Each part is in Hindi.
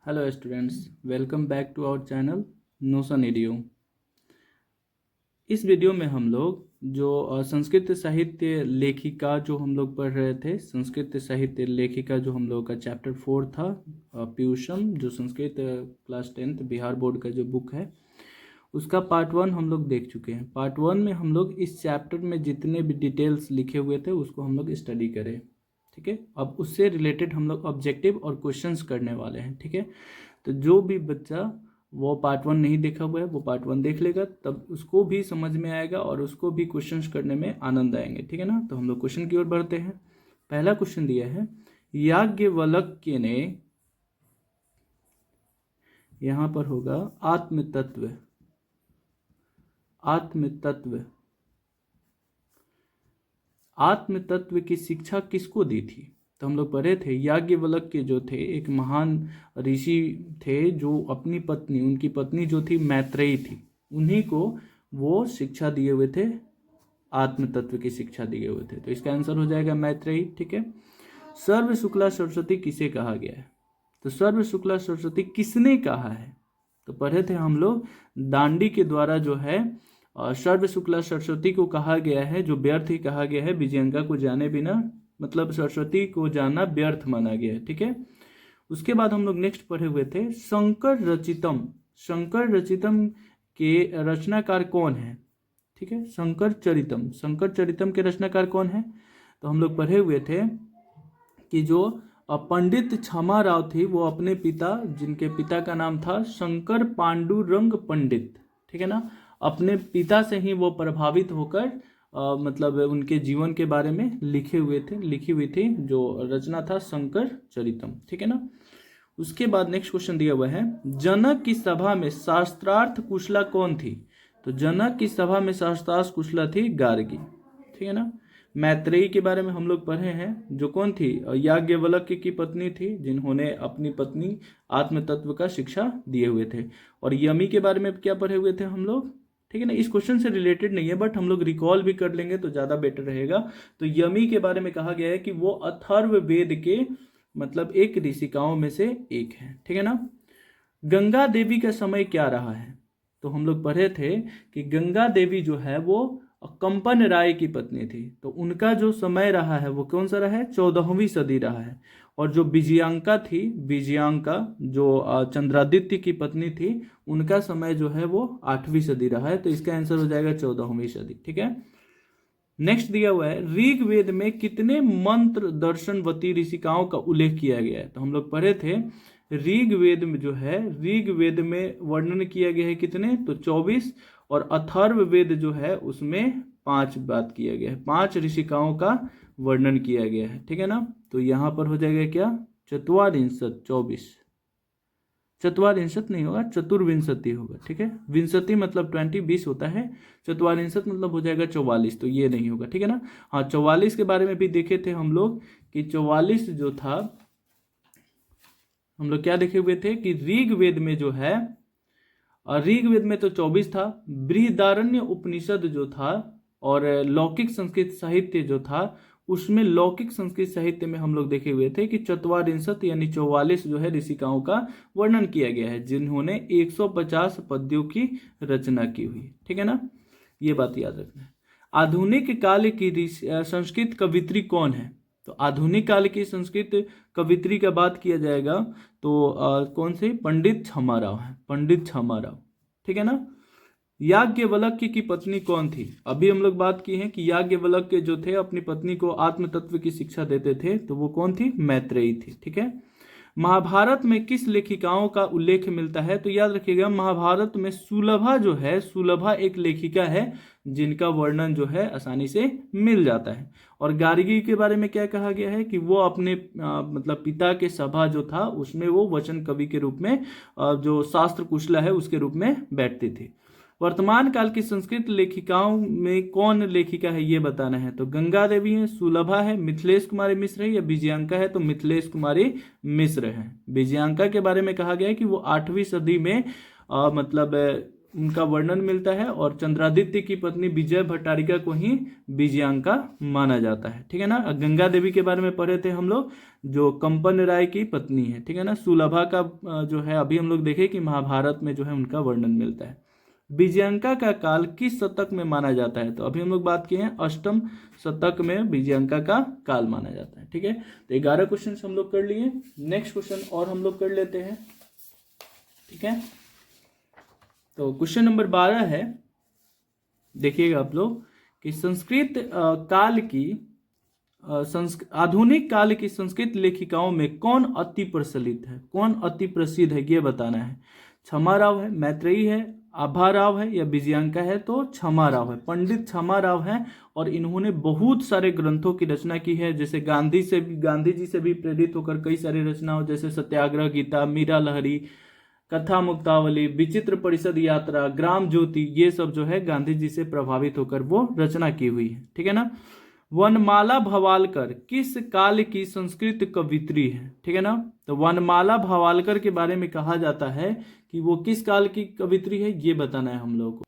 Hello students, welcome back to our channel Notion एडियो। इस वीडियो में हम लोग जो संस्कृत साहित्य लेखिका जो हम लोग पढ़ रहे थे, संस्कृत साहित्य लेखिका जो हम लोग का चैप्टर 4 था, पीयूषम, जो Sanskrit class 10th Bihar board का जो बुक है उसका पार्ट 1 हम लोग देख चुके हैं। पार्ट 1 में हम लोग इस चैप्टर में जितने भी डिटेल्स लिखे हुए थे उसको हम लोग स्टडी करें, ठीक है। अब उससे रिलेटेड हम लोग ऑब्जेक्टिव और क्वेश्चंस करने वाले हैं, ठीक है। तो जो भी बच्चा वो पार्ट 1 नहीं देखा हुआ है वो पार्ट 1 देख लेगा, तब उसको भी समझ में आएगा और उसको भी क्वेश्चंस करने में आनंद आएंगे, ठीक है ना। तो हम लोग क्वेश्चन की ओर बढ़ते हैं। पहला क्वेश्चन दिया है, याज्ञवल्क्य ने, यहां पर होगा आत्म तत्व। आत्म तत्व, आत्म तत्व की शिक्षा किसको दी थी? तो हम लोग पढ़े थे याज्ञवल्क्य जो थे एक महान ऋषि थे, जो अपनी पत्नी, उनकी पत्नी जो थी मैत्रेयी थी, उन्हीं को वो शिक्षा दिए हुए थे, आत्म तत्व की शिक्षा दिए हुए थे। तो इसका आंसर हो जाएगा मैत्रेयी, ठीक है। सर्व शुक्ला सरस्वती किसे कहा गया है? तो सर्व शुक्ला सरस्वती किसने कहा है? तो पढ़े थे हम लोग दांडी के द्वारा जो है सर्व शुक्ला सरस्वती को कहा गया है, जो व्यर्थ ही कहा गया है, विजयंका को जाने बिना, मतलब सरस्वती को जानना व्यर्थ माना गया है, ठीक है। उसके बाद हम लोग नेक्स्ट पढ़े हुए थे शंकर रचितम। शंकर रचितम के रचनाकार कौन है? ठीक है, शंकर चरितम, शंकर चरितम के रचनाकार कौन है? तो हम लोग पढ़े हुए थे कि जो पंडित क्षमा राव थी, वो अपने पिता, जिनके पिता का नाम था शंकर पांडुरंग पंडित, ठीक है ना, अपने पिता से ही वो प्रभावित होकर मतलब उनके जीवन के बारे में लिखी हुई थी जो रचना था शंकर चरितम, ठीक है ना। उसके बाद नेक्स्ट क्वेश्चन दिया हुआ है, जनक की सभा में शास्त्रार्थ कुशला कौन थी? तो जनक की सभा में शास्त्रार्थ कुशला थी गार्गी, ठीक है ना। मैत्रेयी के बारे में हम लोग पढ़े हैं, जो कौन थी? याज्ञवल्क्य की पत्नी थी, जिन्होंने अपनी पत्नी आत्म तत्व का शिक्षा दिए हुए थे। और यमी के बारे में क्या पढ़े हुए थे हम लोग, ठीक है ना। इस क्वेश्चन से रिलेटेड नहीं है, बट हम लोग रिकॉल भी कर लेंगे तो ज़्यादा बेटर रहेगा। तो यमी के बारे में कहा गया है कि वो अथर्व वेद के मतलब एक ऋषिकाओं में से एक है, ठीक है ना। गंगा देवी का समय क्या रहा है? तो हम लोग पढ़े थे कि गंगा देवी जो है वो कंपन राय की पत्नी थी, तो उनका जो समय रहा है वो कौन सा रहा है? 14वीं सदी रहा है। और जो विजयांका थी, विजयांका जो चंद्रादित्य की पत्नी थी, उनका समय जो है वो 8वीं सदी रहा है। तो इसका आंसर हो जाएगा 14वीं सदी, ठीक है। नेक्स्ट दिया हुआ है, ऋग्वेद में कितने मंत्र दर्शनवती ऋषिकाओं का उल्लेख किया गया है? तो हम लोग पढ़े थे ऋग्वेद में जो है, ऋग्वेद में वर्णन किया गया है कितने? तो 24। और अथर्ववेद जो है उसमें 5 बात किया गया है, 5 ऋषिकाओं का वर्णन किया गया है, ठीक है ना। तो यहाँ पर हो जाएगा क्या? चत्वारिंशत, 24। चतुर्विंशत नहीं होगा, चतुर्विंशति होगा, ठीक है। विंशति मतलब 20, 20 होता है, चतुर्विंशत मतलब हो जाएगा 44, तो ये नहीं होगा, ठीक है ना। हाँ, 44 के बारे में भी देखे थे हम लोग कि 44 जो था, हम लोग क्या देखे हुए थे कि ऋग्वेद में जो है, ऋग्वेद में तो 24 था, बृहदारण्य उपनिषद जो था और लौकिक संस्कृत साहित्य जो था, उसमें लौकिक संस्कृत साहित्य में हम लोग देखे हुए थे कि चतुर्विंशत यानी 44 जो है ऋषिकाओं का वर्णन किया गया है, जिन्होंने 150 पद्यों की रचना की हुई, ठीक है ना। ये बात याद रखना है। आधुनिक काल की संस्कृत कवित्री कौन है? तो आधुनिक काल की संस्कृत कवित्री का बात किया जाएगा तो कौन से? पंडित क्षमा राव है, पंडित क्षमा राव, ठीक है ना। याज्ञवल्क्य की पत्नी कौन थी? अभी हम लोग बात की है कि याज्ञवल्क्य जो थे अपनी पत्नी को आत्म तत्व की शिक्षा देते थे, तो वो कौन थी? मैत्रेयी थी, ठीक है। महाभारत में किस लेखिकाओं का उल्लेख मिलता है? तो याद रखिएगा महाभारत में सुलभा जो है, सुलभा एक लेखिका है जिनका वर्णन जो है आसानी से मिल जाता है। और गार्गी के बारे में क्या कहा गया है कि वो अपने मतलब पिता के सभा जो था उसमें वो वचन कवि के रूप में जो शास्त्र कुशला है उसके रूप में बैठती थी। वर्तमान काल की संस्कृत लेखिकाओं में कौन लेखिका है ये बताना है। तो गंगा देवी है, सुलभा है, मिथिलेश कुमारी मिश्र है, या विजयांका है? तो मिथिलेश कुमारी मिश्र है। विजयांका के बारे में कहा गया है कि वो 8वीं सदी में मतलब उनका वर्णन मिलता है, और चंद्रादित्य की पत्नी विजय भट्टारिका को ही विजयांका माना जाता है। ठीक है ना। गंगा देवी के बारे में पढ़े थे हम लोग, जो कंपन राय की पत्नी है। ठीक है ना। सुलभा का जो है अभी हम लोग देखे कि महाभारत में जो है उनका वर्णन मिलता है। विजयांका का काल किस शतक में माना जाता है? तो अभी हम लोग बात किए हैं अष्टम शतक में विजयांका का काल माना जाता है। ठीक है। तो 11 क्वेश्चन हम लोग कर लिए। नेक्स्ट क्वेश्चन और हम लोग कर लेते हैं। ठीक है। तो क्वेश्चन नंबर 12 है, देखिएगा आप लोग कि संस्कृत काल की आधुनिक काल की संस्कृत लेखिकाओं में कौन अति प्रचलित है, कौन अति प्रसिद्ध है, ये बताना है। क्षमा राव है, मैत्रेयी है, आभा राव है, या विजयांका है? तो क्षमा राव है, पंडित क्षमा राव है, और इन्होंने बहुत सारे ग्रंथों की रचना की है। जैसे गांधी जी से भी प्रेरित होकर कई सारी रचनाओं, जैसे सत्याग्रह गीता, मीरा लहरी, कथा मुक्तावली, विचित्र परिषद यात्रा, ग्राम ज्योति, ये सब जो है गांधी जी से प्रभावित होकर वो रचना की हुई है। ठीक है ना। वनमाला भवालकर किस काल की संस्कृत कवित्री है? ठीक है ना। तो वनमाला भवालकर के बारे में कहा जाता है कि वो किस काल की कवित्री है, ये बताना है हम लोगों को।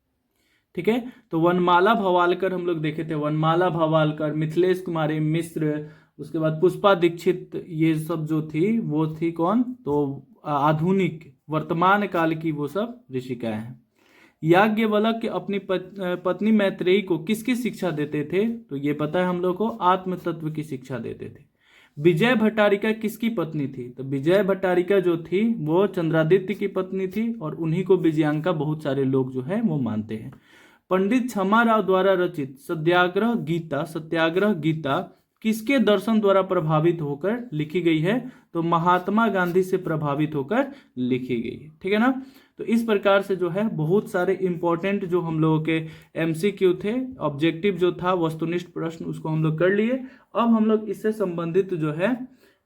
ठीक है। तो वनमाला भवालकर हम लोग देखे थे, वनमाला भवालकर, मिथिलेश कुमारी मिश्र, उसके बाद पुष्पा दीक्षित, ये सब जो थी वो थी कौन? तो आधुनिक वर्तमान काल की वो सब ऋषिकाएं हैं। याज्ञवल्क्य के अपनी पत्नी मैत्रेयी को किसकी शिक्षा देते थे? तो ये पता है हम लोग को, आत्म तत्व की शिक्षा देते थे। विजय भट्टारिका किसकी पत्नी थी? तो विजय भट्टारिका जो थी वो चंद्रादित्य की पत्नी थी, और उन्हीं को विजयांका बहुत सारे लोग जो है वो मानते हैं। पंडित क्षमा राव द्वारा रचित सत्याग्रह गीता किसके दर्शन द्वारा प्रभावित होकर लिखी गई है? तो महात्मा गांधी से प्रभावित होकर लिखी गई है। ठीक है ना। तो इस प्रकार से जो है बहुत सारे इंपॉर्टेंट जो हम लोगों के एमसीक्यू थे, ऑब्जेक्टिव जो था वस्तुनिष्ठ प्रश्न, उसको हम लोग कर लिए। अब हम लोग इससे संबंधित जो है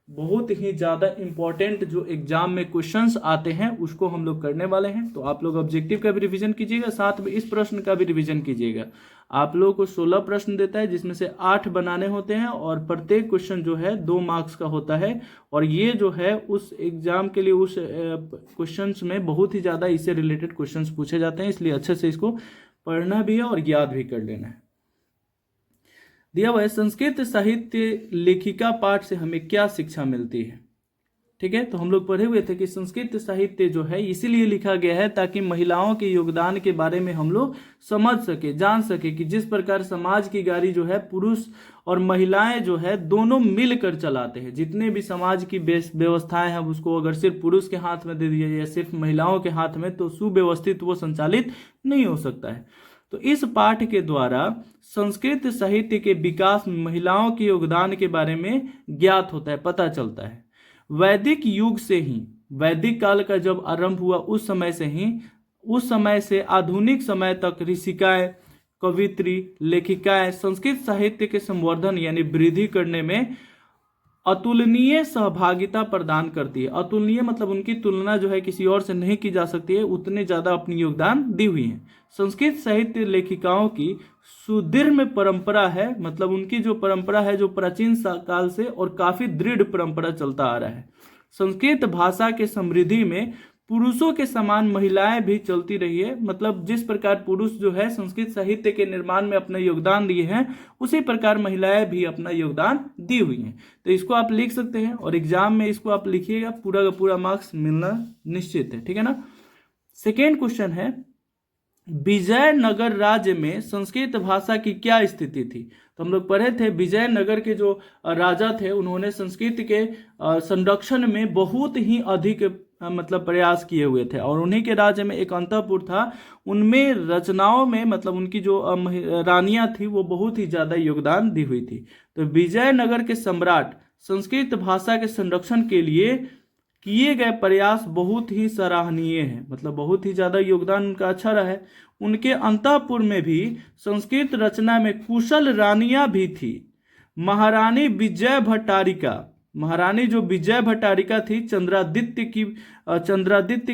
बहुत ही ज़्यादा इंपॉर्टेंट जो एग्जाम में क्वेश्चंस आते हैं उसको हम लोग करने वाले हैं। तो आप लोग ऑब्जेक्टिव का भी रिवीजन कीजिएगा, साथ में इस प्रश्न का भी रिवीजन कीजिएगा। आप लोगों को 16 प्रश्न देता है, जिसमें से 8 बनाने होते हैं, और प्रत्येक क्वेश्चन जो है 2 मार्क्स का होता है। और ये जो है उस एग्जाम के लिए उस क्वेश्चंस में बहुत ही ज़्यादा इससे रिलेटेड क्वेश्चंस पूछे जाते हैं, इसलिए अच्छे से इसको पढ़ना भी है और याद भी कर लेना है। दिया हुआ है संस्कृत साहित्य लेखिका पाठ से हमें क्या शिक्षा मिलती है। ठीक है। तो हम लोग पढ़े हुए थे कि संस्कृत साहित्य जो है इसीलिए लिखा गया है ताकि महिलाओं के योगदान के बारे में हम लोग समझ सके, जान सके कि जिस प्रकार समाज की गाड़ी जो है पुरुष और महिलाएं जो है दोनों मिलकर चलाते हैं। जितने भी समाज की व्यवस्थाएं हैं उसको अगर सिर्फ पुरुष के हाथ में दे दिया जाए या सिर्फ महिलाओं के हाथ में, तो सुव्यवस्थित वो संचालित नहीं हो सकता है। तो इस पाठ के द्वारा संस्कृत साहित्य के विकास में महिलाओं के योगदान के बारे में ज्ञात होता है, पता चलता है। वैदिक युग से ही, वैदिक काल का जब आरंभ हुआ उस समय से आधुनिक समय तक ऋषिकाएं, कवित्री, लेखिकाएं संस्कृत साहित्य के संवर्धन यानी वृद्धि करने में अतुलनीय सहभागिता प्रदान करती है। अतुलनीय मतलब उनकी तुलना जो है किसी और से नहीं की जा सकती है, उतने ज्यादा अपनी योगदान दी हुई है। संस्कृत साहित्य लेखिकाओं की सुदीर्घ परंपरा है, मतलब उनकी जो परंपरा है जो प्राचीन काल से और काफी दृढ़ परंपरा चलता आ रहा है। संस्कृत भाषा के समृद्धि में पुरुषों के समान महिलाएं भी चलती रही है, मतलब जिस प्रकार पुरुष जो है संस्कृत साहित्य के निर्माण में अपना योगदान दिए हैं उसी प्रकार महिलाएं भी अपना योगदान दी हुई हैं। तो इसको आप लिख सकते हैं और एग्जाम में इसको आप लिखिएगा, पूरा का पूरा मार्क्स मिलना निश्चित है। ठीक है ना। सेकेंड क्वेश्चन है, विजयनगर राज्य में संस्कृत भाषा की क्या स्थिति थी? तो हम लोग पढ़े थे विजयनगर के जो राजा थे उन्होंने संस्कृत के संरक्षण में बहुत ही अधिक मतलब प्रयास किए हुए थे, और उन्हीं के राज्य में एक अंतःपुर था, उनमें रचनाओं में मतलब उनकी जो रानियां थी वो बहुत ही ज्यादा योगदान दी हुई थी। तो विजयनगर के सम्राट संस्कृत भाषा के संरक्षण के लिए किए गए प्रयास बहुत ही सराहनीय है, मतलब बहुत ही ज्यादा योगदान उनका अच्छा रहा है। उनके अंतःपुर में भी संस्कृत रचना में कुशल रानियां भी थी। महारानी विजय भट्टारिका, महारानी जो विजय भट्टारिका थी चंद्रादित्य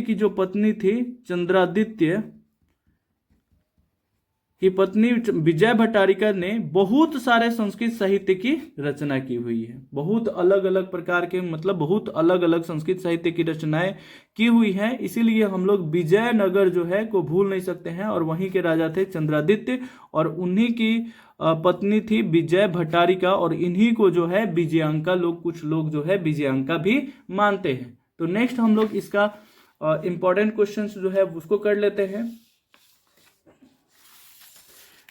की जो पत्नी थी, चंद्रादित्य की पत्नी विजय भट्टारिका ने बहुत सारे संस्कृत साहित्य की रचना की हुई है। बहुत अलग अलग प्रकार के, मतलब बहुत अलग अलग संस्कृत साहित्य की रचनाएं की हुई हैं। इसीलिए हम लोग विजयनगर जो है को भूल नहीं सकते हैं। और वहीं के राजा थे चंद्रादित्य, और उन्हीं की पत्नी थी विजय भट्टारिका, और इन्हीं को जो है विजयांका, कुछ लोग जो है विजयांका भी मानते हैं। तो नेक्स्ट हम लोग इसका इंपॉर्टेंट क्वेश्चन जो है उसको कर लेते हैं,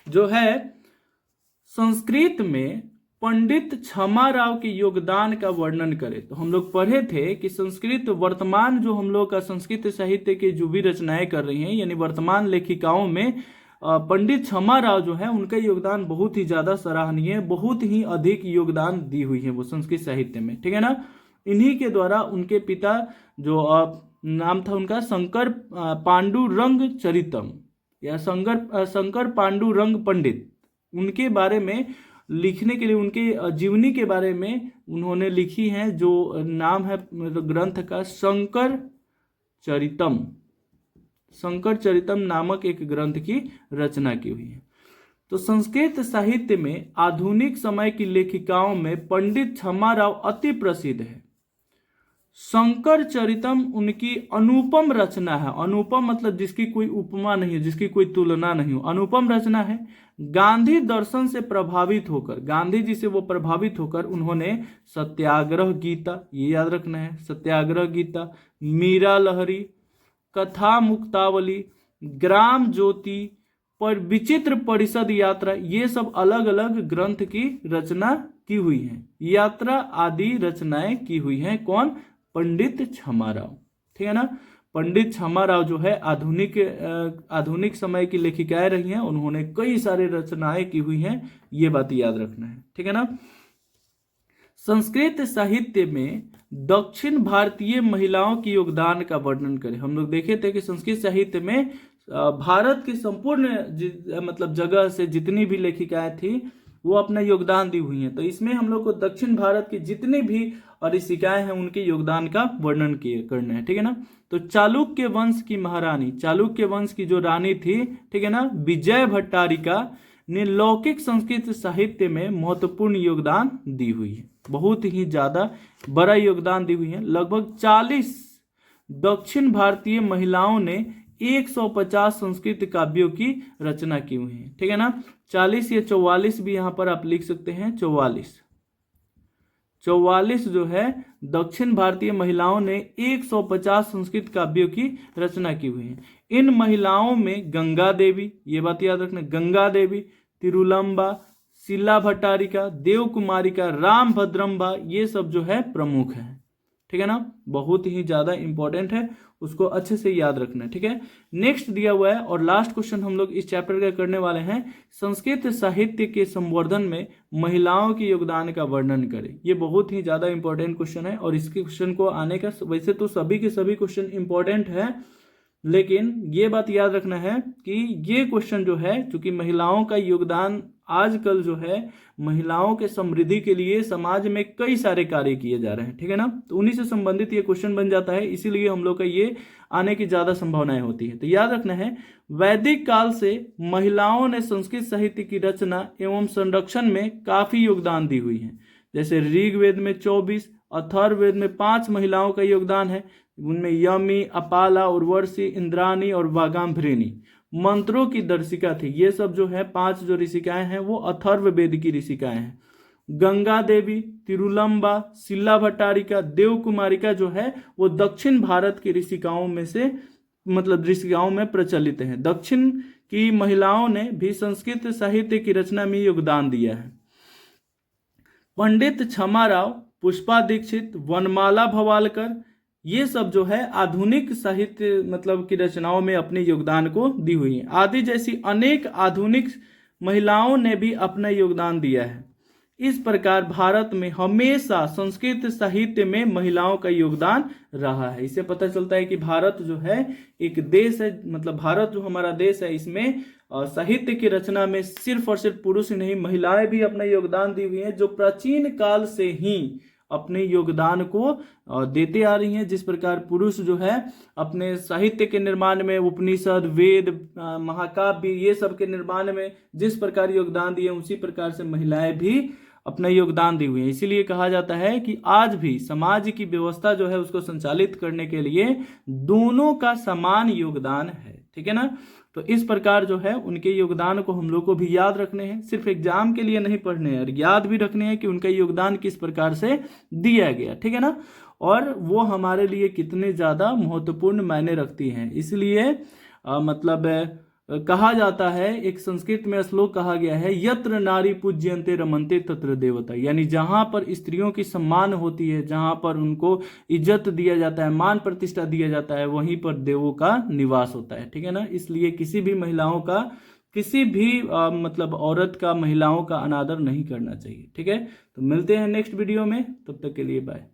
जो है संस्कृत में पंडित छमाराव के योगदान का वर्णन करें। तो हम लोग पढ़े थे कि संस्कृत वर्तमान जो हम लोग का संस्कृत साहित्य के जो भी रचनाएं कर रही हैं, यानी वर्तमान लेखिकाओं में पंडित छमाराव जो है उनका योगदान बहुत ही ज्यादा सराहनीय है, बहुत ही अधिक योगदान दी हुई है वो संस्कृत साहित्य में, ठीक है ना। इन्हीं के द्वारा उनके पिता जो नाम था उनका शंकर पांडुरंग चरितम या शंकर पांडुरंग पंडित, उनके बारे में लिखने के लिए, उनके जीवनी के बारे में उन्होंने लिखी है, जो नाम है ग्रंथ का शंकर चरितम। शंकर चरितम नामक एक ग्रंथ की रचना की हुई है। तो संस्कृत साहित्य में आधुनिक समय की लेखिकाओं में पंडित छमाराव अति प्रसिद्ध है। शंकर चरितम उनकी अनुपम रचना है। अनुपम मतलब जिसकी कोई उपमा नहीं हो, जिसकी कोई तुलना नहीं हो, अनुपम रचना है। गांधी दर्शन से प्रभावित होकर, गांधी जी से वो प्रभावित होकर उन्होंने सत्याग्रह गीता, ये याद रखना है, सत्याग्रह गीता, मीरा लहरी, कथा मुक्तावली, ग्राम ज्योति, पर विचित्र परिषद यात्रा, ये सब अलग अलग ग्रंथ की रचना की हुई है। यात्रा आदि रचनाएं की हुई हैं कौन? पंडित छमाराव, ठीक है ना। पंडित छमाराव जो है आधुनिक समय की लेखिकाएं रही हैं, उन्होंने कई सारे रचनाएं की हुई हैं, ये बात याद रखना है, ठीक है ना। संस्कृत साहित्य में दक्षिण भारतीय महिलाओं के योगदान का वर्णन करें। हम लोग देखे थे कि संस्कृत साहित्य में भारत की संपूर्ण मतलब जगह से जितनी भी लेखिकाएं थी वो अपना योगदान दी हुई हैं। तो इसमें हम लोग को दक्षिण भारत की जितनी भी ऋषिकाएं हैं उनके योगदान का वर्णन करना है, ठीक है ना। तो चालुक्य वंश की महारानी, चालुक्य वंश की जो रानी थी, ठीक है ना, विजय भट्टारिका ने लौकिक संस्कृत साहित्य में महत्वपूर्ण योगदान दी हुई है। बहुत ही ज्यादा बड़ा योगदान दी हुई है। लगभग 40 दक्षिण भारतीय महिलाओं ने 150 संस्कृत काव्यों की रचना की हुई है, ठीक है ना। 40 या 44 भी यहाँ पर आप लिख सकते हैं। 44 जो है दक्षिण भारतीय महिलाओं ने 150 संस्कृत काव्यों की रचना की हुई है। इन महिलाओं में गंगा देवी, ये बात याद रखना, गंगा देवी, तिरुलंबा, शिला भट्टारिका, देव कुमारिका, राम भद्रम्बा, ये सब जो है प्रमुख है, ठीक है ना। बहुत ही ज्यादा इंपॉर्टेंट है, उसको अच्छे से याद रखना है, ठीक है। नेक्स्ट दिया हुआ है और लास्ट क्वेश्चन हम लोग इस चैप्टर का करने वाले हैं, संस्कृत साहित्य के संवर्धन में महिलाओं के योगदान का वर्णन करें। ये बहुत ही ज्यादा इंपॉर्टेंट क्वेश्चन है और इसके क्वेश्चन को आने का, वैसे तो सभी के सभी क्वेश्चन इंपॉर्टेंट है, लेकिन ये बात याद रखना है कि ये क्वेश्चन जो है, चूंकि महिलाओं का योगदान आजकल जो है महिलाओं के समृद्धि के लिए समाज में कई सारे कार्य किए जा रहे हैं, ठीक है ना। तो उन्हीं से संबंधित ये क्वेश्चन बन जाता है, इसीलिए हम लोग का ये आने की ज्यादा संभावनाएं होती है। तो याद रखना है, वैदिक काल से महिलाओं ने संस्कृत साहित्य की रचना एवं संरक्षण में काफी योगदान दी हुई है। जैसे ऋग्वेद में 24, अथर्ववेद में 5 महिलाओं का योगदान है। उनमें यमी, अपाला, उर्वशी, इंद्राणी और वागाम्भृणी मंत्रों की दर्शिका थी। ये सब जो है 5 जो ऋषिकाएं हैं वो अथर्ववेद की ऋषिकाएं हैं। गंगा देवी, तिरुलंबा, शिला भट्टारिका, देव कुमारिका जो है वो दक्षिण भारत की ऋषिकाओं में से, मतलब ऋषिकाओं में प्रचलित है। दक्षिण की महिलाओं ने भी संस्कृत साहित्य की रचना में योगदान दिया है। पंडित छमाराव, पुष्पा दीक्षित, वनमाला भवालकर, ये सब जो है आधुनिक साहित्य मतलब की रचनाओं में अपने योगदान को दी हुई है। आदि जैसी अनेक आधुनिक महिलाओं ने भी अपना योगदान दिया है। इस प्रकार भारत में हमेशा संस्कृत साहित्य में महिलाओं का योगदान रहा है। इससे पता चलता है कि भारत जो है एक देश है, मतलब भारत जो हमारा देश है, इसमें साहित्य की रचना में सिर्फ और सिर्फ पुरुष ही नहीं, महिलाएं भी अपना योगदान दी हुई हैं, जो प्राचीन काल से ही अपने योगदान को देते आ रही हैं। जिस प्रकार पुरुष जो है अपने साहित्य के निर्माण में, उपनिषद, वेद, महाकाव्य, ये सब के निर्माण में जिस प्रकार योगदान दिए, उसी प्रकार से महिलाएं भी अपना योगदान दी हुई है। इसीलिए कहा जाता है कि आज भी समाज की व्यवस्था जो है उसको संचालित करने के लिए दोनों का समान योगदान है। ठीक है ना। तो इस प्रकार जो है उनके योगदान को हम लोग को भी याद रखने हैं, सिर्फ एग्जाम के लिए नहीं पढ़ने हैं, याद भी रखने हैं कि उनका योगदान किस प्रकार से दिया गया। ठीक है ना। और वो हमारे लिए कितने ज़्यादा महत्वपूर्ण मायने रखती हैं। इसलिए कहा जाता है, एक संस्कृत में श्लोक कहा गया है, यत्र नारी पूज्यन्ते रमन्ते तत्र देवता, यानी जहां पर स्त्रियों की सम्मान होती है, जहां पर उनको इज्जत दिया जाता है, मान प्रतिष्ठा दिया जाता है, वहीं पर देवों का निवास होता है। ठीक है ना। इसलिए किसी भी महिलाओं का, किसी भी औरत का, महिलाओं का अनादर नहीं करना चाहिए। ठीक है। तो मिलते हैं नेक्स्ट वीडियो में, तब तक के लिए बाय।